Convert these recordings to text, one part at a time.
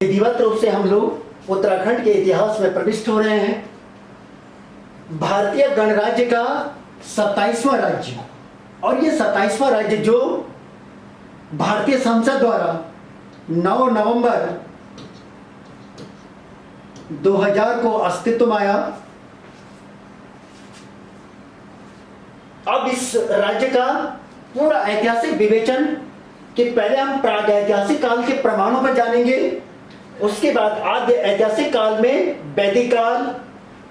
विधिवत रूप से हम लोग उत्तराखंड के इतिहास में प्रविष्ट हो रहे हैं। भारतीय गणराज्य का 27वां राज्य, और ये 27वां राज्य जो भारतीय संसद द्वारा 9 नवंबर 2000 को अस्तित्व में आया। अब इस राज्य का पूरा ऐतिहासिक विवेचन कि पहले हम प्राग ऐतिहासिक काल के प्रमाणों पर जानेंगे, उसके बाद आद्य ऐतिहासिक काल में वैदिक काल,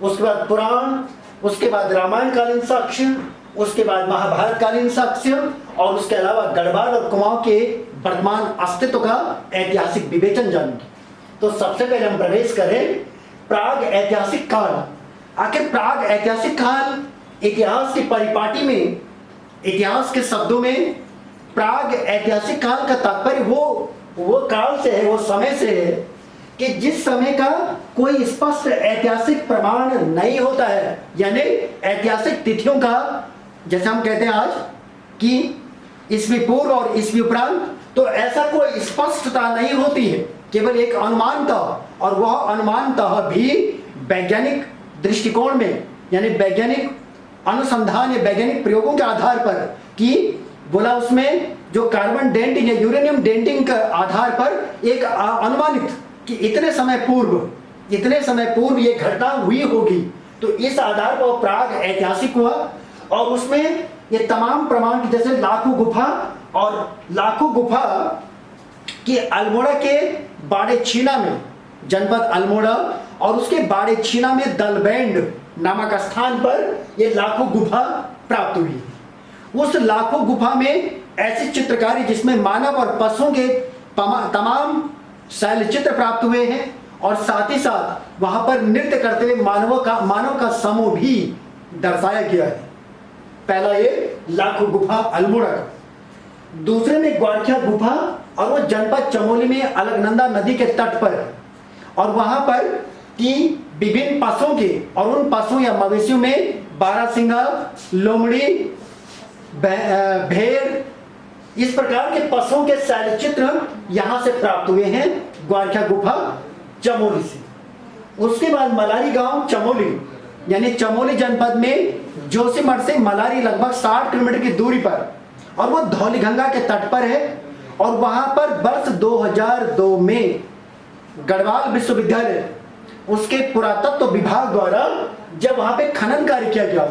उसके बाद पुराण, उसके बाद रामायण कालीन साक्ष्य, उसके बाद महाभारत कालीन साक्ष्य, और उसके अलावा गढ़वाल और कुमाऊं के वर्तमान अस्तित्व का ऐतिहासिक विवेचन जानेंगे। तो सबसे पहले हम प्रवेश करें प्राग ऐतिहासिक काल। आखिर प्राग ऐतिहासिक काल इतिहास की परिपाटी में, इतिहास के शब्दों में प्राग ऐतिहासिक काल का तात्पर्य वो काल से है, वो समय से है कि जिस समय का कोई स्पष्ट ऐतिहासिक प्रमाण नहीं होता है, यानी ऐतिहासिक तिथियों का, जैसे हम कहते हैं आज कि ईस्वी पूर्व और ईस्वी उपरांत, तो ऐसा कोई स्पष्टता नहीं होती है, केवल एक अनुमानतः, और वह अनुमानतः भी वैज्ञानिक दृष्टिकोण में, यानी वैज्ञानिक अनुसंधान या वैज्ञानिक प्रयोगों के आधार पर, कि बोला उसमें जो कार्बन डेटिंग या यूरेनियम डेटिंग के आधार पर एक अनुमानित कि इतने समय पूर्व ये घटना हुई होगी, तो इस आधार पर प्राग ऐतिहासिक हुआ। और उसमें ये तमाम प्रमाण, जैसे लाखों गुफा कि अल्मोड़ा के बाड़े छीना में, जनपद अल्मोड़ा और उसके बाड़े छीना में दलबैंड नामक स्थान पर ये लाखों गुफा प्राप्त हुई। उस लाखों गुफा में ऐसी चित्रकारी जिसमें मानव और पशुओं के तमाम शैल चित्र प्राप्त हुए हैं, और साथ ही साथ वहां पर नृत्य करते हुए मानव का समूह भी दर्शाया गया है। पहला ये लाखों गुफा अल्मोड़ा का। दूसरे में ग्वारखिया गुफा, और वो जनपद चमोली में अलकनंदा नदी के तट पर, और वहां पर कि विभिन्न पशुओं के, और उन पशुओं या मवेशियों में बारहसिंगा, लोमड़ी, भेड़, इस प्रकार के पशुओं के शैल चित्र यहां से प्राप्त हुए हैं ग्वारखिया गुफा चमोली से। उसके बाद मलारी गांव चमोली, यानी चमोली जनपद में जोशीमठ से मलारी लगभग 60 किलोमीटर की दूरी पर, और वो धौलीगंगा के तट पर है। और वहां पर वर्ष 2002 में गढ़वाल विश्वविद्यालय, उसके पुरातत्व विभाग द्वारा जब वहां पे खनन कार्य किया गया,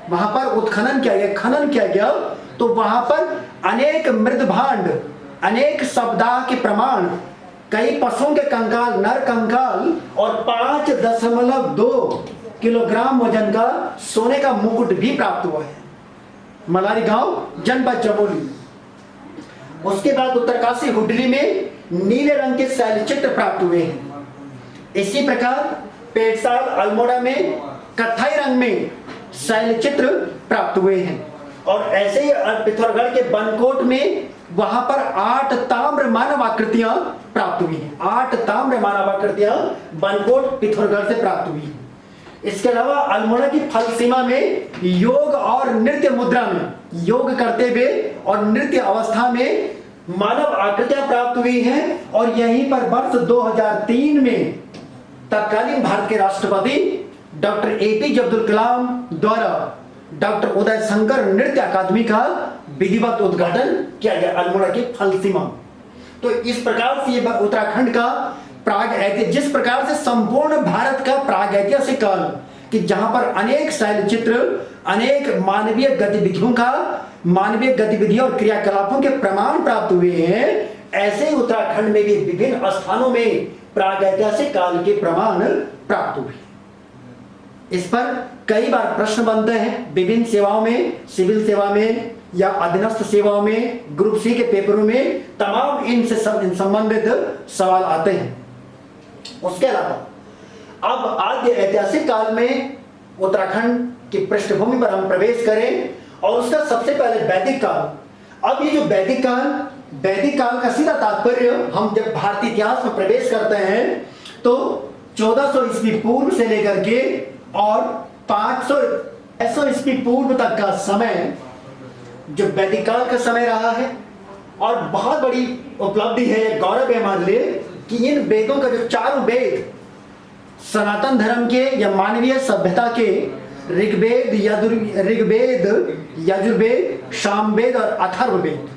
वहां पर उत्खनन खनन किया गया, तो वहां पर अनेक मृदभांड, अनेक शवदाह के प्रमाण, कई पशुओं के कंकाल, नर कंकाल, और 5.2 किलोग्राम वजन का सोने का मुकुट भी प्राप्त हुआ है मलारी गांव जनपद चमोली। उसके बाद उत्तरकाशी हुडली में नीले रंग के शैल चित्र प्राप्त हुए हैं। इसी प्रकार पेटसाल अल्मोड़ा में कत्थई रंग में शैल चित्र प्राप्त हुए हैं। और ऐसे ही पिथौरागढ़ के बनकोट में वहां पर 8 ताम्र मानव आकृतियां प्राप्त हुई हैं। 8 ताम्र मानव आकृतियां बनकोट पिथौरागढ़ से प्राप्त हुई हैं। इसके अलावा अल्मोड़ा की फल सीमा में योग और नृत्य मुद्रा में, योग करते हुए और नृत्य अवस्था में मानव आकृतियां प्राप्त हुई हैं। और यहीं पर वर्ष 2003 में तत्कालीन भारत के राष्ट्रपति डॉक्टर APJ अब्दुल कलाम द्वारा डॉक्टर उदय शंकर नृत्य अकादमी का विधिवत उद्घाटन किया गया अल्मोड़ा की फल सीमा। तो इस प्रकार से ये उत्तराखंड का प्राग ऐतिहासिक, जिस प्रकार से संपूर्ण भारत का प्राग ऐतिहासिक काल, कि जहां पर अनेक शैल चित्र, अनेक मानवीय गतिविधियों और क्रियाकलापों के प्रमाण प्राप्त हुए हैं, ऐसे ही उत्तराखंड में भी विभिन्न स्थानों में प्राग ऐतिहासिक काल के प्रमाण प्राप्त हुए। इस पर कई बार प्रश्न बनते हैं विभिन्न सेवाओं में, सिविल सेवा में या अधीनस्थ सेवाओं में, ग्रुप C के पेपरों में तमाम इनसे संबंधित सवाल आते हैं। उसके अलावा अब आद्य ऐतिहासिक काल में उत्तराखंड की पृष्ठभूमि पर हम प्रवेश करें, और उसका सबसे पहले वैदिक काल। अब ये जो वैदिक काल का सीधा तात्पर्य, हम जब भारतीय इतिहास में प्रवेश करते हैं तो 1400 ईस्वी पूर्व से लेकर के और 500 ईस्वी पूर्व तक का समय जो वैदिक काल का समय रहा है, और बहुत बड़ी उपलब्धि है, गौरव है हमारे लिए कि इन वेदों का जो चारों वेद सनातन धर्म के या मानवीय सभ्यता के ऋग्वेद, यजुर्वेद, सामवेद और अथर्ववेद,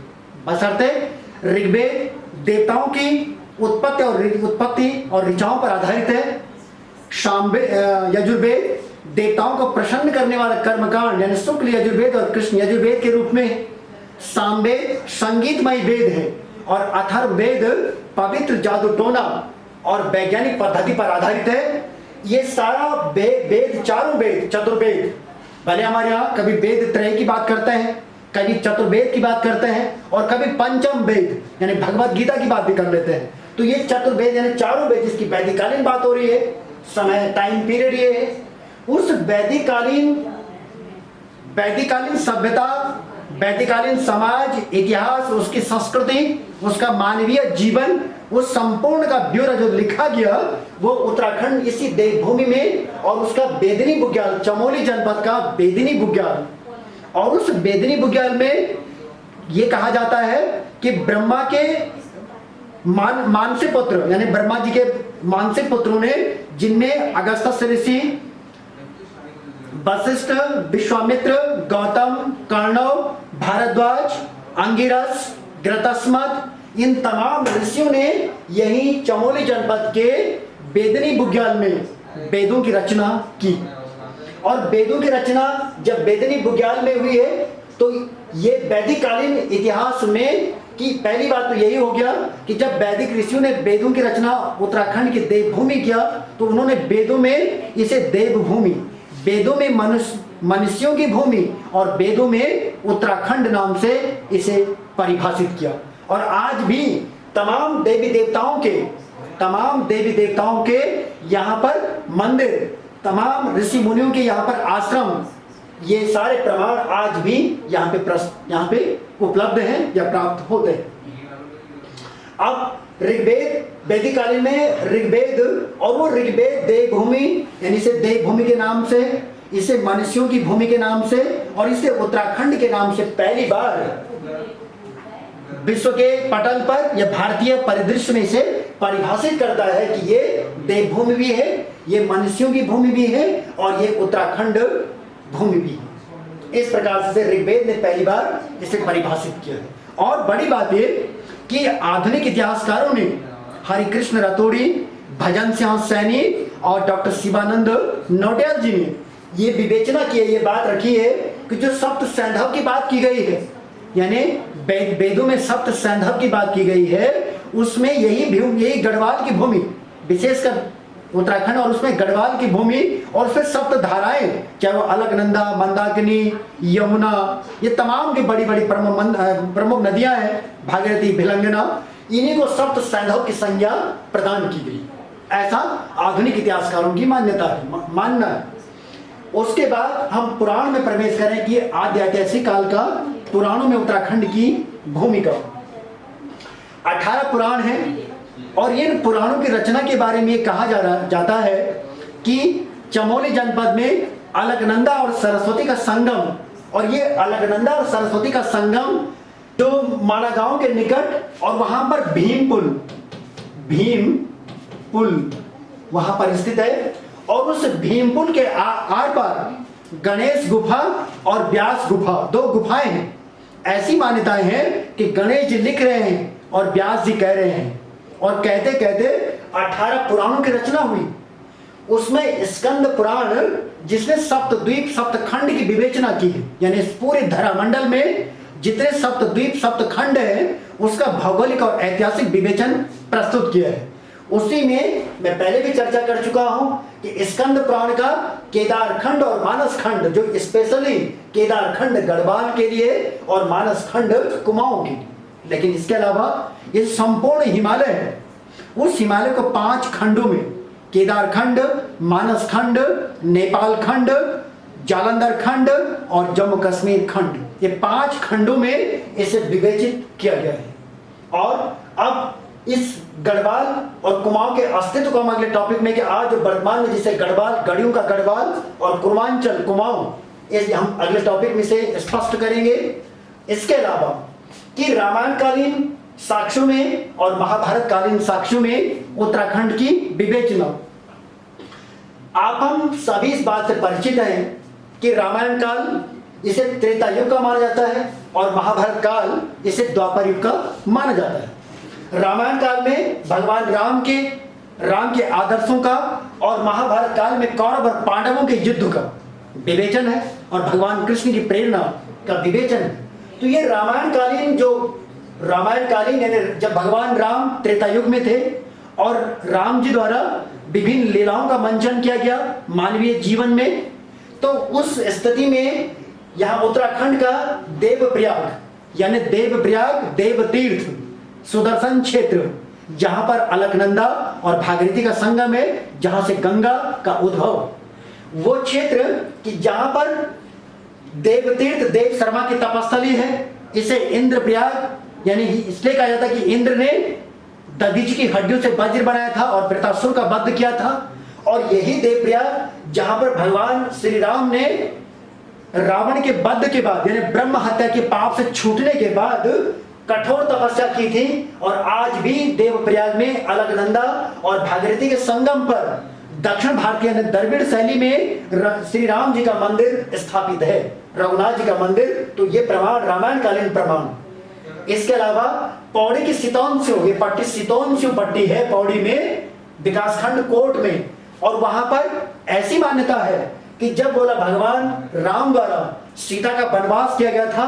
बशर्ते ऋग्वेद देवताओं की उत्पत्ति और ऋचाओं पर आधारित है, यजुर्वेद देवताओं को प्रसन्न करने वाला कर्मकांड यानी शुक्ल यजुर्वेद और कृष्ण यजुर्वेद के रूप में, सामवेद संगीतमय वेद है, और अथर्ववेद पवित्र जादू टोना और वैज्ञानिक पद्धति पर आधारित है। ये सारा वेद, चारों वेद, चतुर्वेद, भले हमारे यहाँ कभी वेद त्रय की बात करते हैं, कभी चतुर्वेद की बात करते हैं, और कभी पंचम वेद यानी भगवत गीता की बात भी कर लेते हैं। तो ये चतुर्वेद यानी चारों वेद जिसकी वैदिकालीन बात हो रही है, समय टाइम पीरियड ये है, उस वैदिकालीन सभ्यता, वैदिकालीन समाज, इतिहास, उसकी संस्कृति, उसका मानवीय जीवन, उस संपूर्ण का ब्यौरा जो लिखा गया वो उत्तराखंड इसी देवभूमि में, और उसका बेदनी बुग्याल, चमोली जनपद का बेदनी बुग्याल, और उस बेदनी बुग्याल में ये कहा जाता है कि ब्रह्मा के मानसिक पुत्र यानी ब्रह्मा जी के मानसिक पुत्रों ने, जिनमें अगस्त्य ऋषि, वशिष्ठ, विश्वामित्र, गौतम, कर्णव, भारद्वाज, अंगिरस, घृतस्मत, इन तमाम ऋषियों ने यही चमोली जनपद के बेदनी बुग्याल में वेदों की रचना की। और वेदों की रचना जब बेदनी बुग्याल में हुई है तो ये वैदिकालीन इतिहास में कि पहली बात तो यही हो गया कि जब वैदिक ऋषियों ने वेदों की रचना उत्तराखंड की देवभूमि किया तो उन्होंने वेदों में इसे देवभूमि, वेदों में मनुष्यों की भूमि और वेदों में उत्तराखंड नाम से इसे परिभाषित किया। और आज भी तमाम देवी देवताओं के यहाँ पर मंदिर, तमाम ऋषि मुनियों के यहाँ पर आश्रम, ये सारे प्रमाण आज भी यहाँ पे उपलब्ध हैं या प्राप्त होते हैं। अब ऋग्वेद, वैदिक कालीन में ऋग्वेद, और वो ऋग्वेद देवभूमि यानी इसे देवभूमि के नाम से, इसे मनुष्यों की भूमि के नाम से, और इसे उत्तराखंड के नाम से पहली बार विश्व के पटल पर या भारतीय परिदृश्य में इसे परिभाषित करता है कि ये देवभूमि भी है, ये मनुष्यों की भूमि भी है, और ये उत्तराखंड भूमि भी है। इस प्रकार से ऋग्वेद ने पहली बार इसे परिभाषित किया है। और बड़ी बात ये कि आधुनिक इतिहासकारों ने हरिकृष्ण रतोड़ी, भजन श्याम सैनी और डॉक्टर शिवानंद नौटियाल जी ने ये विवेचना की है, ये बात रखी है कि जो सप्त सैंधव की बात की गई है, यानी वेदों में सप्त सैंधव की बात की गई है, उसमें यही गढ़वाल की भूमि, विशेषकर उत्तराखंड, और उसमें गढ़वाल की भूमि, और उसमें सप्त धाराएं, चाहे वो अलकनंदा, मंदाकिनी, यमुना, ये तमाम की बड़ी बड़ी प्रमुख नदियां हैं, भागीरथी, भिलंगना, इन्हीं को सप्त सैंधव की संज्ञा प्रदान की गई, ऐसा आधुनिक इतिहासकारों की मानना है। उसके बाद हम पुराण में प्रवेश करें कि आद्य ऐतिहासिक काल का पुराणों में उत्तराखंड की भूमिका। 18 पुराण हैं, और इन पुराणों की रचना के बारे में कहा जाता है कि चमोली जनपद में अलकनंदा और सरस्वती का संगम, और ये अलकनंदा और सरस्वती का संगम जो माड़ा गांव के निकट, और वहां पर भीम पुल वहां पर स्थित है, और उस भीम पुल के आर पार गणेश गुफा और व्यास गुफा, 2 गुफाएं हैं। ऐसी मान्यताएं हैं कि गणेश जी लिख रहे हैं और व्यास जी कह रहे हैं, और कहते कहते 18 पुराणों की रचना हुई। उसमें स्कंद पुराण, जिसने सप्तद्वीप सप्तखंड की विवेचना की है, यानी इस पूरे धरामंडल में जितने सप्तद्वीप सप्तखंड है उसका भौगोलिक और ऐतिहासिक विवेचन प्रस्तुत किया है। उसी में मैं पहले भी चर्चा कर चुका हूं कि स्कंद पुराण का केदारखंड और मानसखंड, जो स्पेशली केदारखंड गढ़वाल के लिए और मानसखंड कुमाऊं के लिए, लेकिन इसके अलावा ये संपूर्ण हिमालय है, उस हिमालय को 5 खंडों में, केदारखंड, मानसखंड, नेपाल खंड, जालंधर खंड और जम्मू कश्मीर खंड, ये 5 खंडों में इसे विवेचित किया गया है। और अब इस गढ़वाल और कुमाऊं के अस्तित्व को हम अगले टॉपिक में, कि आज वर्तमान में जिसे गढ़वाल, गढ़ियों का गढ़वाल और कुर्मांचल कुमाऊं, इस हम अगले टॉपिक में से स्पष्ट करेंगे। इसके अलावा कि रामायण कालीन साक्ष्यों में और महाभारत कालीन साक्ष्यों में उत्तराखंड की विवेचना। आप हम सभी इस बात से परिचित हैं कि रामायण काल इसे त्रेता युग का माना जाता है और महाभारत काल इसे द्वापर युग का माना जाता है। रामायण काल में भगवान राम के आदर्शों का और महाभारत काल में कौरव और पांडवों के युद्ध का विवेचन है और भगवान कृष्ण की प्रेरणा का विवेचन है। तो ये रामायण कालीन यानी जब भगवान राम त्रेता युग में थे और राम जी द्वारा विभिन्न लीलाओं का मंचन किया गया मानवीय जीवन में, तो उस स्थिति में यहाँ उत्तराखंड का देवप्रयाग यानी देव तीर्थ सुदर्शन क्षेत्र, जहां पर अलकनंदा और भागीरथी का संगम है, जहां से गंगा का उद्भव, वो क्षेत्र कि जहां पर देवतीर्थ देव शर्मा की तपस्थली है, इसे इंद्रप्रयाग यानी इसलिए कहा जाता है कि इंद्र ने दधीचि की हड्डियों से वज्र बनाया था और वृतासुर का वध किया था। और यही देवप्रयाग जहां पर भगवान श्री राम ने रावण के वध के बाद यानी ब्रह्म हत्या के पाप से छूटने के बाद कठोर तपस्या की थी। और आज भी देवप्रयाग में अलकनंदा और भागीरथी के संगम पर दक्षिण भारतीय द्रविड़ शैली में श्री राम जी का मंदिर स्थापित है, रघुनाथ जी का मंदिर। तो ये प्रमाण रामायण कालीन प्रमाण। इसके अलावा पौड़ी की सितौंस्यू, ये पट्टी सितौंस्यू पट्टी है पौड़ी में, विकासखंड कोट में, और वहां पर ऐसी मान्यता है कि जब बोला भगवान राम द्वारा सीता का वनवास किया गया था,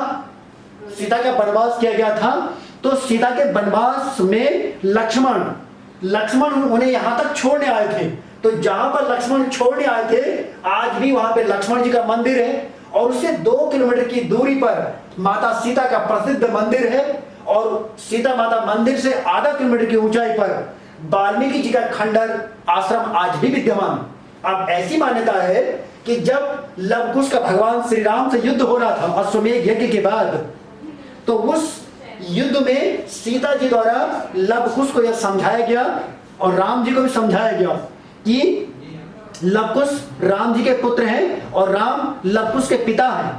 तो सीता के वनवास में लक्ष्मण उन्हें यहां तक छोड़ने आए थे। तो जहां पर लक्ष्मण छोड़ने आए थे, आज भी वहां पे लक्ष्मण जी का मंदिर है और उससे 2 किलोमीटर की दूरी पर माता सीता का प्रसिद्ध मंदिर है। और सीता माता मंदिर से आधा किलोमीटर की ऊंचाई पर वाल्मीकि जी का खंडर आश्रम आज भी विद्यमान। अब ऐसी मान्यता है कि जब लवकुश का भगवान श्री राम से युद्ध हो रहा था अश्वमेध यज्ञ के बाद, तो उस युद्ध में सीता जी द्वारा लवकुश को यह समझाया गया और राम जी को भी समझाया गया कि लवकुश राम जी के पुत्र हैं और राम लवकुश के पिता हैं।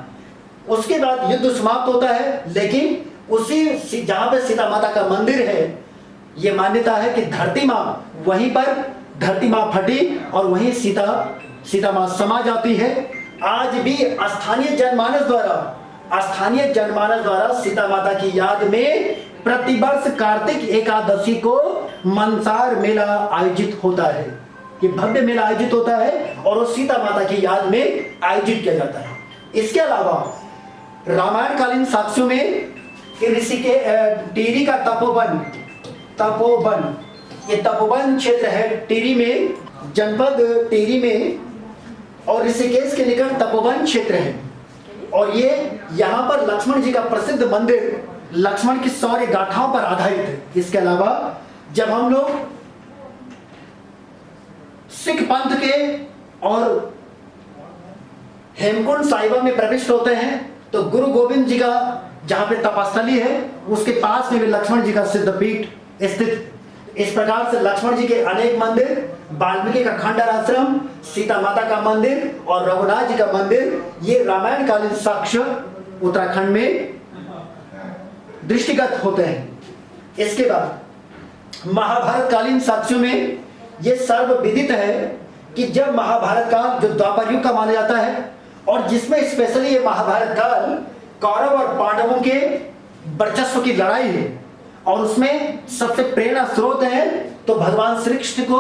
उसके बाद युद्ध समाप्त होता है, लेकिन उसी जहां पे सीता माता का मंदिर है, यह मान्यता है कि धरती मां वहीं पर धरती मां फटी और वहीं सीता मां समा जाती है। आज भी स्थानीय जनमानस द्वारा सीता माता की याद में प्रतिवर्ष कार्तिक एकादशी को मनसार मेला आयोजित होता है। ये भव्य मेला आयोजित होता है और वो सीता माता की याद में आयोजित किया जाता है। इसके अलावा रामायण कालीन साक्ष्यों में ऋषि के टिहरी का तपोवन, ये तपोवन क्षेत्र है टिहरी में, जनपद टिहरी में, और ऋषिकेश के निकट तपोवन क्षेत्र है। और ये यहाँ पर लक्ष्मण जी का प्रसिद्ध मंदिर लक्ष्मण की शौर्य गाथाओं पर आधारित है। इसके अलावा जब हम लोग सिख पंथ के और हेमकुंड साहिबा में प्रविष्ट होते हैं, तो गुरु गोविंद जी का जहां पे तपस्थली है उसके पास में भी लक्ष्मण जी का सिद्धपीठ स्थित। इस प्रकार से लक्ष्मण जी के अनेक मंदिर, वाल्मीकि का खंडर आश्रम, सीता माता का मंदिर और रघुनाथ जी का मंदिर, ये रामायण कालीन साक्ष्य उत्तराखंड में दृष्टिगत होते हैं। इसके बाद महाभारत कालीन साक्ष्यों में ये सर्वविदित है कि जब महाभारत काल जो द्वापर युग का माना जाता है और जिसमें स्पेशली ये महाभारत काल कौरव और पांडवों के वर्चस्व की लड़ाई है और उसमें सबसे प्रेरणा स्रोत है, तो भगवान श्री कृष्ण को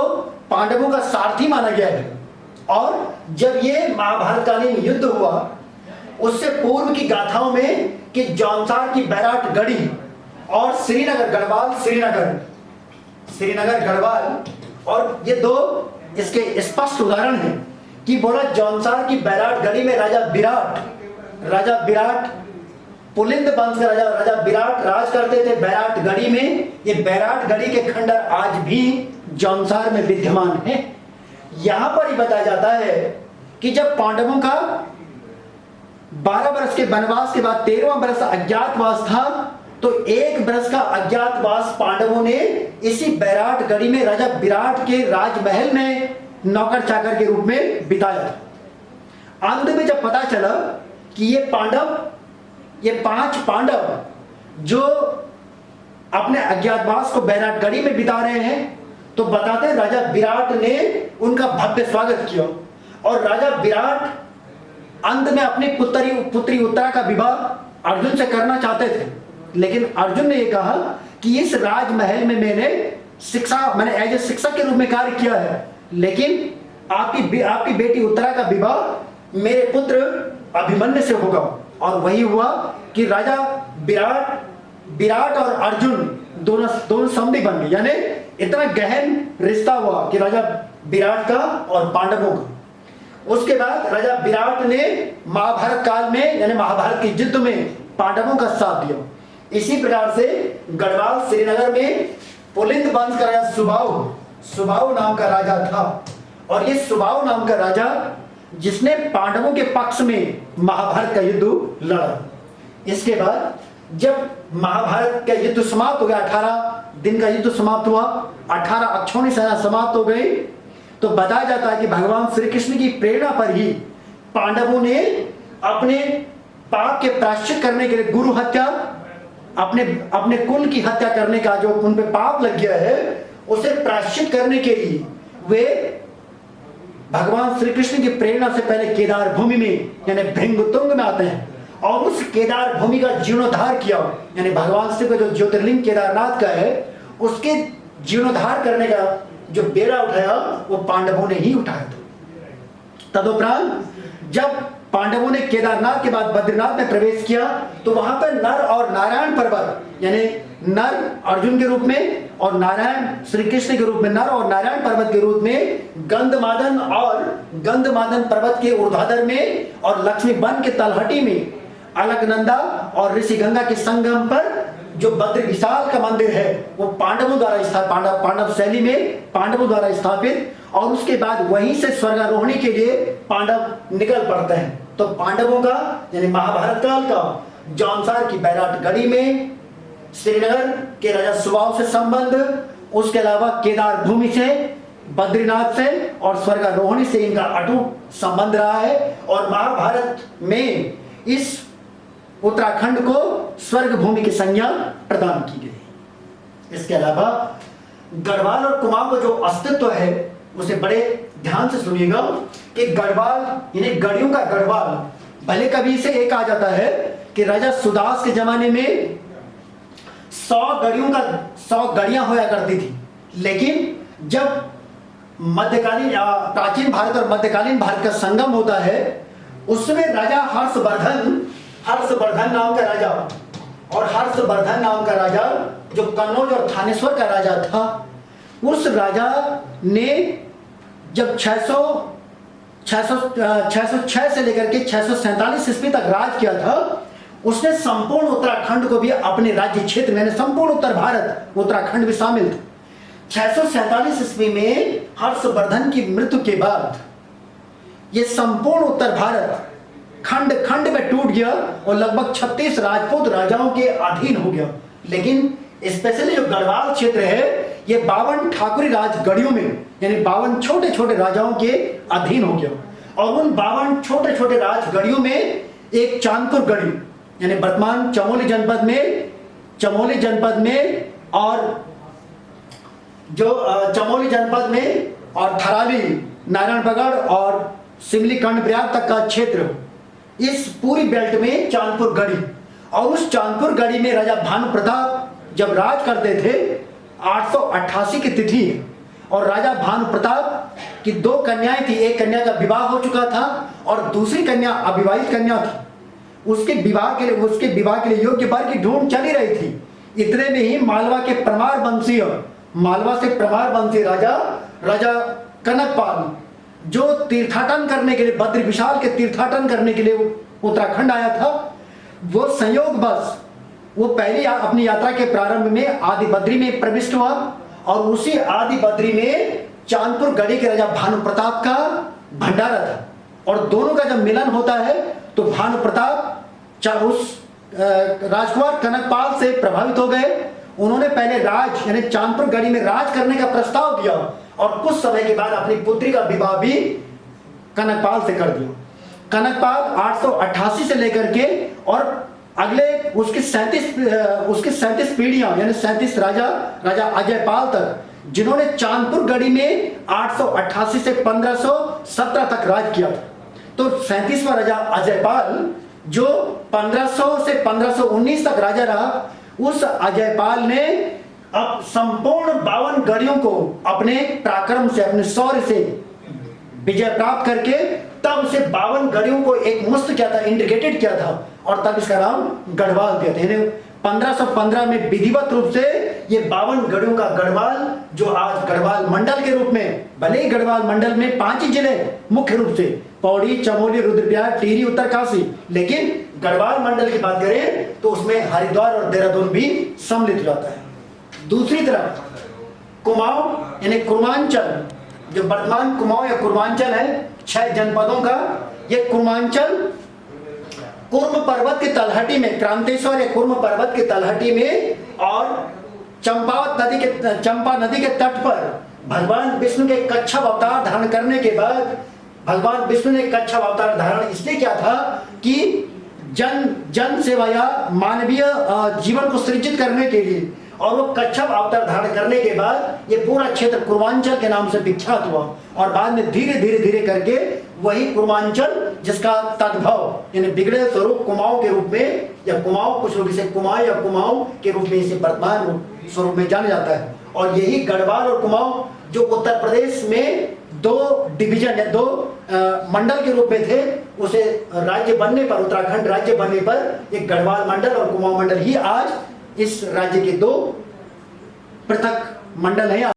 पांडवों का सारथी माना गया है। और जब ये महाभारत कालीन युद्ध हुआ, उससे पूर्व की गाथाओं में कि जौनसार की बैराट गढ़ी और श्रीनगर गढ़वाल, और ये 2 इसके स्पष्ट उदाहरण हैं कि बोला जौनसार की बैराट गढ़ी में राजा विराट पुलिंद वंश के राजा विराट राज करते थे बैराट गढ़ी में। ये बैराट गढ़ी के खंडर आज भी जौनसार में विद्यमान है। यहां पर ही बताया जाता है कि जब पांडवों का 12 वर्ष के वनवास के बाद 13वां वर्ष अज्ञातवास था, तो 1 वर्ष का अज्ञातवास पांडवों ने इसी बैराट गढ़ी में राजा विराट के राजमहल में नौकर चाकर के रूप में बिताया था। अंत में जब पता चला कि ये पांडव ये 5 पांडव जो अपने अज्ञातवास को बैराटगढ़ी में बिता रहे हैं, तो बताते हैं राजा विराट ने उनका भव्य स्वागत किया। और राजा विराट अंत में अपनी पुत्री उत्तरा का विवाह अर्जुन से करना चाहते थे, लेकिन अर्जुन ने यह कहा कि इस राजमहल में मैंने एज ए शिक्षक के रूप में कार्य किया है, लेकिन आपकी बेटी उत्तरा का विवाह मेरे पुत्र अभिमन्यु से होगा। और वही हुआ कि राजा विराट और अर्जुन दोनों समधी बन गए, यानी इतना गहन रिश्ता हुआ कि राजा विराट का और पांडवों का। उसके बाद राजा विराट ने महाभारत काल में, यानी महाभारत की युद्ध में पांडवों का साथ दिया। इसी प्रकार से गढ़वाल श्रीनगर में पुलिंद वंश का राजा सुबाहु नाम का राजा था। और ये सुबाहु नाम का राजा जिसने पांडवों के पक्ष में महाभारत का युद्ध लड़ा। इसके बाद जब महाभारत का युद्ध समाप्त हो गया, 18 दिन का युद्ध समाप्त हुआ, 18 अक्षौणी सेना समाप्त हो गई, तो बताया जाता है कि भगवान श्री कृष्ण की प्रेरणा पर ही पांडवों ने अपने पाप के प्रायश्चित करने के लिए गुरु हत्या, अपने कुल की हत्या करने का जो उन पे पाप लग गया है, उसे प्रायश्चित करने के लिए वे भगवान श्री कृष्ण की प्रेरणा से पहले केदार भूमि में यानी भृंगतुंग में आते हैं और उस केदार भूमि का जीर्णोद्धार किया। यानी भगवान शिव का जो ज्योतिर्लिंग केदारनाथ का है, उसके जीर्णोद्धार करने का जो बेड़ा उठाया वो पांडवों ने ही उठाया था। तदुपरांत जब पांडवों ने केदारनाथ के बाद बद्रीनाथ में प्रवेश किया, तो वहां पर नर और नारायण पर्वत, यानी नर अर्जुन के रूप में और नारायण श्री कृष्ण के रूप में, नर और नारायण पर्वत के रूप में गंधमादन पर्वत के ऊर्ध्वाधर में और लक्ष्मी वन के तलहटी में अलकनंदा और ऋषि गंगा के संगम पर जो बद्री विशाल का मंदिर है वो पांडवों द्वारा स्थापित, पांडव शैली में पांडवों द्वारा स्थापित। और उसके बाद वहीं से स्वर्गारोहणी के लिए पांडव निकल पड़ते हैं। तो पांडवों का यानी महाभारत काल का जौनसार की बैराटगढ़ी में श्रीनगर के राजा सुबाहु से संबंध, उसके अलावा केदार भूमि से, बद्रीनाथ से और स्वर्गारोहणी से इनका अटूट संबंध रहा है। और महाभारत में इस उत्तराखंड को स्वर्ग भूमि की संज्ञा प्रदान की गई। इसके अलावा गढ़वाल और कुमाऊं का जो अस्तित्व है उसे बड़े ध्यान से सुनिएगा कि गढ़वाल यानी गढ़ियों का गढ़वाल, भले कभी इसे एक आ जाता है कि राजा सुदास के जमाने में 100 गढ़ियां होया करती थी, लेकिन जब प्राचीन भारत और मध्यकालीन भारत का संगम होता है, उसमें राजा हर्षवर्धन नाम का राजा, और हर्षवर्धन नाम का राजा जो कन्नौज और थानेश्वर का राजा था, उस राजा ने जब 606 से लेकर के 647 ईस्वी तक राज किया था, उसने संपूर्ण उत्तराखंड को भी अपने राज्य क्षेत्र में, संपूर्ण उत्तर भारत उत्तराखंड भी शामिल था। 647 ईस्वी में हर्षवर्धन की मृत्यु के बाद यह संपूर्ण उत्तर भारत खंड खंड में टूट गया और लगभग 36 राजपूत राजाओं के अधीन हो गया। लेकिन स्पेशली जो गढ़वाल क्षेत्र है, ये 52 ठाकुरी राज गढ़ियों में यानी 52 छोटे छोटे राजाओं के अधीन हो गया। और उन 52 छोटे छोटे राज गढ़ियों में एक चांदपुर गढ़ी यानी वर्तमान चमोली जनपद में और जो चमोली जनपद में और थराली, नारायणगढ़ और सिमली कर्णप्रयाग तक का क्षेत्र, इस पूरी बेल्ट में चांदपुर गढ़ी। और उस चांदपुर गढ़ी में राजा भानु प्रताप जब राज करते थे, 888 की तिथि, और राजा भानु प्रताप की 2 कन्याएं थी। एक कन्या का विवाह हो चुका था और दूसरी कन्या अविवाहित कन्या थी। उसके विवाह के लिए योग्य वर की ढूंढ चली रही थी। इतने में ही मालवा से प्रमार वंशी राजा कनकपाल, जो तीर्थाटन करने के लिए, बद्री विशाल के तीर्थाटन करने के लिए उत्तराखंड आया था, वो संयोगवश वो पहली अपनी यात्रा के प्रारंभ में आदि बद्री में प्रविष्ट हुआ और उसी आदि बद्री में चांदपुर गढ़ी के राजा भानु प्रताप का भंडारा था। और दोनों का जब मिलन होता है तो भानु प्रताप उस राजकुमार कनकपाल से प्रभावित हो गए। उन्होंने पहले राज यानी चांदपुर गढ़ी में राज करने का प्रस्ताव दिया और कुछ समय के बाद अपनी पुत्री का विवाह भी कनकपाल से कर दिया। कनकपाल 888 से लेकर के और अगले उसकी 37 पीढ़ियां यानी 37 राजा अजयपाल तक, जिन्होंने चांदपुर गढ़ी में 888 से 1517 तक राज किया था। तो 37वां राजा अजयपाल जो 1500 से 1519 तक राजा रहा, उस अजयपाल ने अब संपूर्ण 52 गढ़ियों को अपने पराक्रम से, अपने शौर्य से विजय प्राप्त करके तब उसे 52 गढ़ियों को एक मुस्त किया था, इंटीग्रेटेड किया था, और तब इसका नाम गढ़वाल दिया था। 1515 में विधिवत रूप से ये 52 गढ़ियों का गढ़वाल, जो आज गढ़वाल मंडल के रूप में, भले ही गढ़वाल मंडल में 5 ही जिले मुख्य रूप से, पौड़ी, चमोली, रुद्रप्रयाग, टिहरी, उत्तरकाशी, लेकिन गढ़वाल मंडल की बात करें तो उसमें हरिद्वार और देहरादून भी सम्मिलित हो जाता है। दूसरी तरफ कुमाऊं यानी कुर्मांचल, जो वर्तमान कुमाऊं या कुर्मांचल है 6 जनपदों का, ये कुर्मांचल कुर्म पर्वत की तलहटी में, क्रांतेश्वर या कुर्म पर्वत की तलहटी में और चंपा नदी के तट पर भगवान विष्णु के कच्छप अवतार धारण करने के बाद, भगवान विष्णु ने कच्छप अवतार धारण इसलिए किया था कि जन सेवा या मानवीय जीवन को सृजित करने के लिए, और वो कच्छप अवतार धारण करने के बाद ये पूरा क्षेत्र कुर्मांचल के नाम से विख्यात हुआ, और बाद में धीरे धीरे करके वही कुर्मांचल, जिसका तद्भव यानी बिगड़े स्वरूप कुमाऊं के रूप में, या कुमाऊं कुछ लोग इसे कुमाऊं या कुमाऊं के रूप में इसे वर्तमान स्वरूप में जाना जाता है। और यही गढ़वाल और कुमाऊं जो उत्तर प्रदेश में 2 डिवीजन या 2 मंडल के रूप में थे, उसे राज्य बनने पर, उत्तराखंड राज्य बनने पर एक गढ़वाल मंडल और कुमाऊं मंडल ही आज इस राज्य के 2 पृथक मंडल हैं।